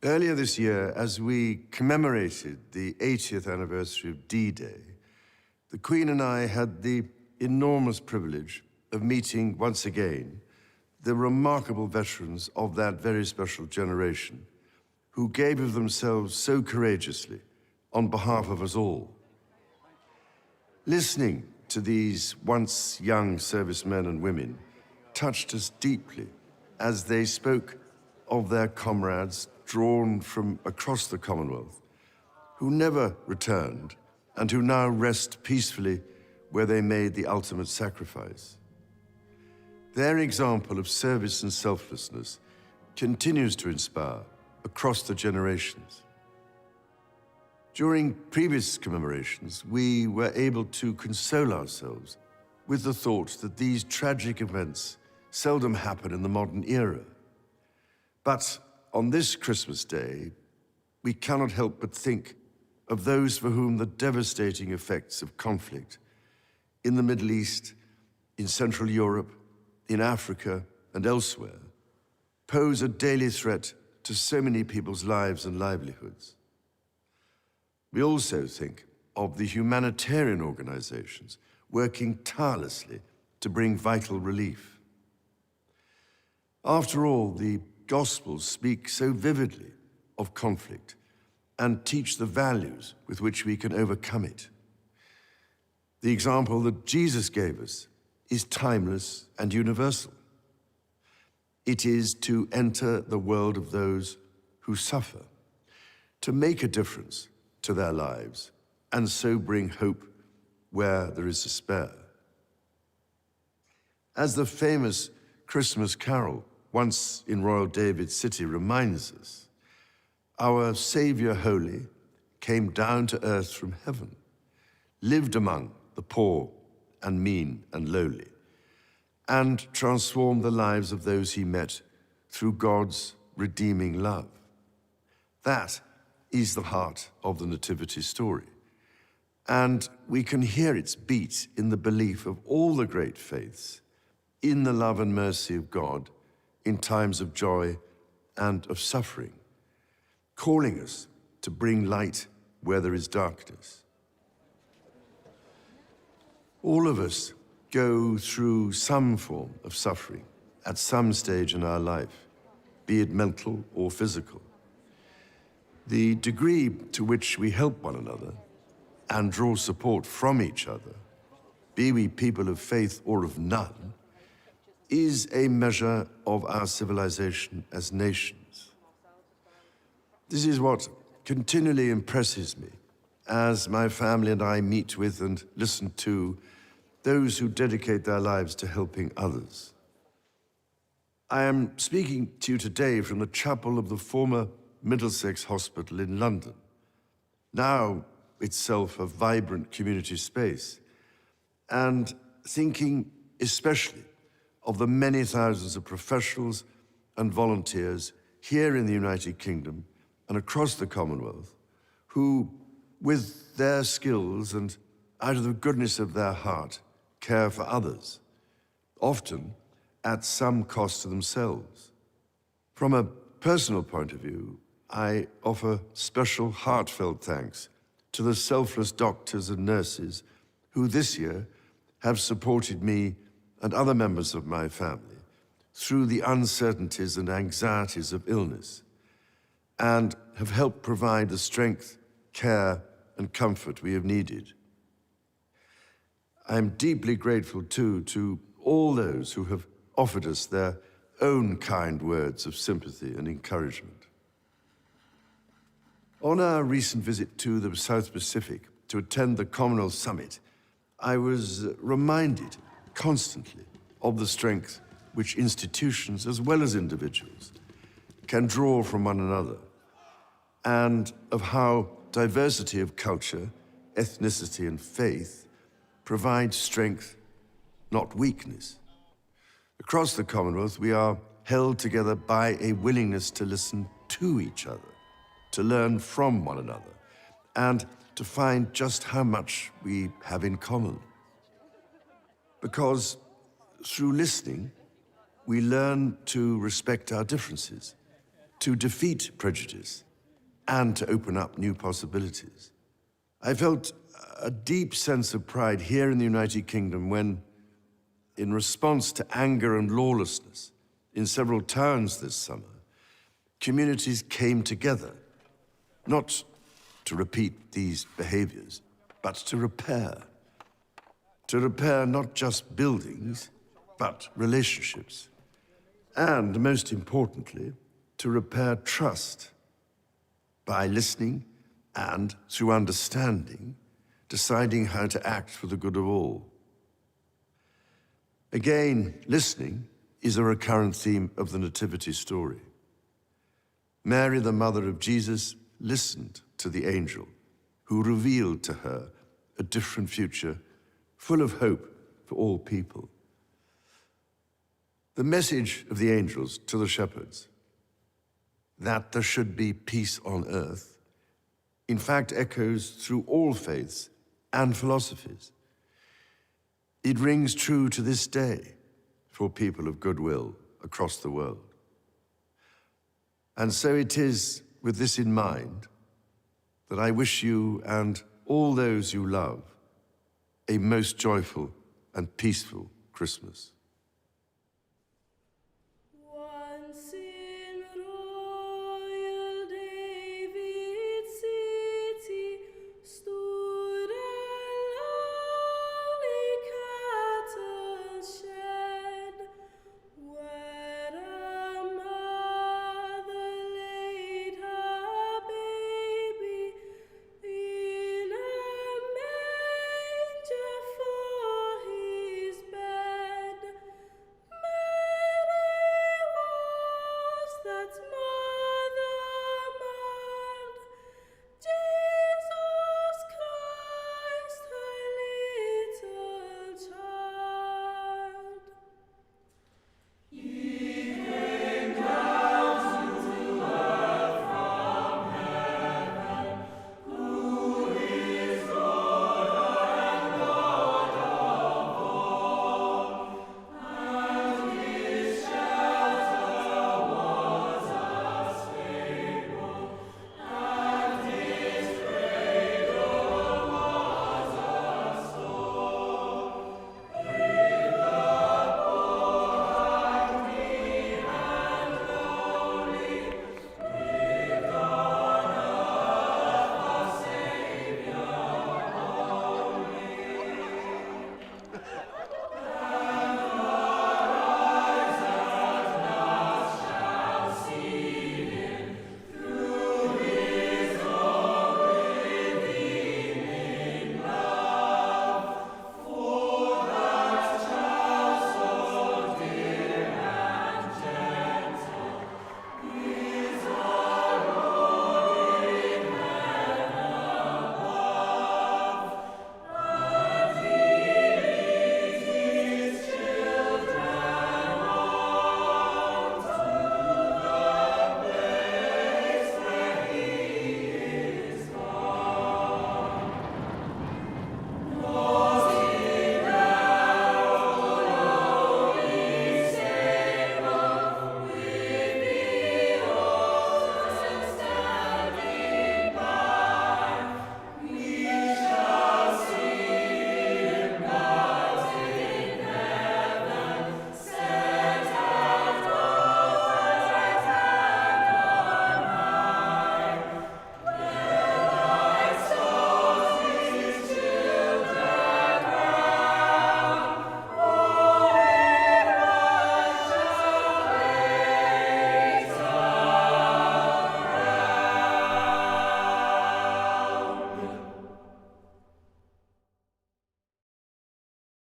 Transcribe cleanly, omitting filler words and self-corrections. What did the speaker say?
Earlier this year, as we commemorated the 80th anniversary of D-Day, the Queen and I had the enormous privilege of meeting once again the remarkable veterans of that very special generation who gave of themselves so courageously on behalf of us all. Listening to these once young servicemen and women touched us deeply as they spoke of their comrades drawn from across the Commonwealth, who never returned and who now rest peacefully where they made the ultimate sacrifice. Their example of service and selflessness continues to inspire across the generations. During previous commemorations, we were able to console ourselves with the thought that these tragic events seldom happen in the modern era. But on this Christmas Day, we cannot help but think of those for whom the devastating effects of conflict in the Middle East, in Central Europe, in Africa, and elsewhere pose a daily threat to so many people's lives and livelihoods. We also think of the humanitarian organizations working tirelessly to bring vital relief. After all, the Gospels speak so vividly of conflict and teach the values with which we can overcome it. The example that Jesus gave us is timeless and universal. It is to enter the world of those who suffer, to make a difference to their lives, and so bring hope where there is despair. As the famous Christmas carol once in Royal David's City reminds us, our Savior Holy came down to earth from heaven, lived among the poor and mean and lowly, and transformed the lives of those he met through God's redeeming love. That is the heart of the Nativity story, and we can hear its beat in the belief of all the great faiths in the love and mercy of God in times of joy and of suffering, calling us to bring light where there is darkness. All of us go through some form of suffering at some stage in our life, be it mental or physical. The degree to which we help one another and draw support from each other, be we people of faith or of none, is a measure of our civilization as nations. This is what continually impresses me as my family and I meet with and listen to those who dedicate their lives to helping others. I am speaking to you today from the chapel of the former Middlesex Hospital in London, now itself a vibrant community space, and thinking especially of the many thousands of professionals and volunteers here in the United Kingdom and across the Commonwealth who, with their skills and out of the goodness of their heart, care for others, often at some cost to themselves. From a personal point of view, I offer special heartfelt thanks to the selfless doctors and nurses who this year have supported me and other members of my family through the uncertainties and anxieties of illness, and have helped provide the strength, care, and comfort we have needed. I am deeply grateful, too, to all those who have offered us their own kind words of sympathy and encouragement. On our recent visit to the South Pacific to attend the Commonwealth Summit, I was reminded constantly of the strength which institutions, as well as individuals, can draw from one another, and of how diversity of culture, ethnicity, and faith provides strength, not weakness. Across the Commonwealth, we are held together by a willingness to listen to each other, to learn from one another, and to find just how much we have in common. Because through listening, we learn to respect our differences, to defeat prejudice and to open up new possibilities. I felt a deep sense of pride here in the United Kingdom when, in response to anger and lawlessness in several towns this summer, communities came together, not to repeat these behaviors, but to repair. To repair not just buildings, but relationships. And, most importantly, to repair trust by listening and, through understanding, deciding how to act for the good of all. Again, listening is a recurrent theme of the Nativity story. Mary, the mother of Jesus, listened to the angel who revealed to her a different future full of hope for all people. The message of the angels to the shepherds, that there should be peace on earth, in fact echoes through all faiths and philosophies. It rings true to this day for people of goodwill across the world. And so it is with this in mind that I wish you and all those you love a most joyful and peaceful Christmas.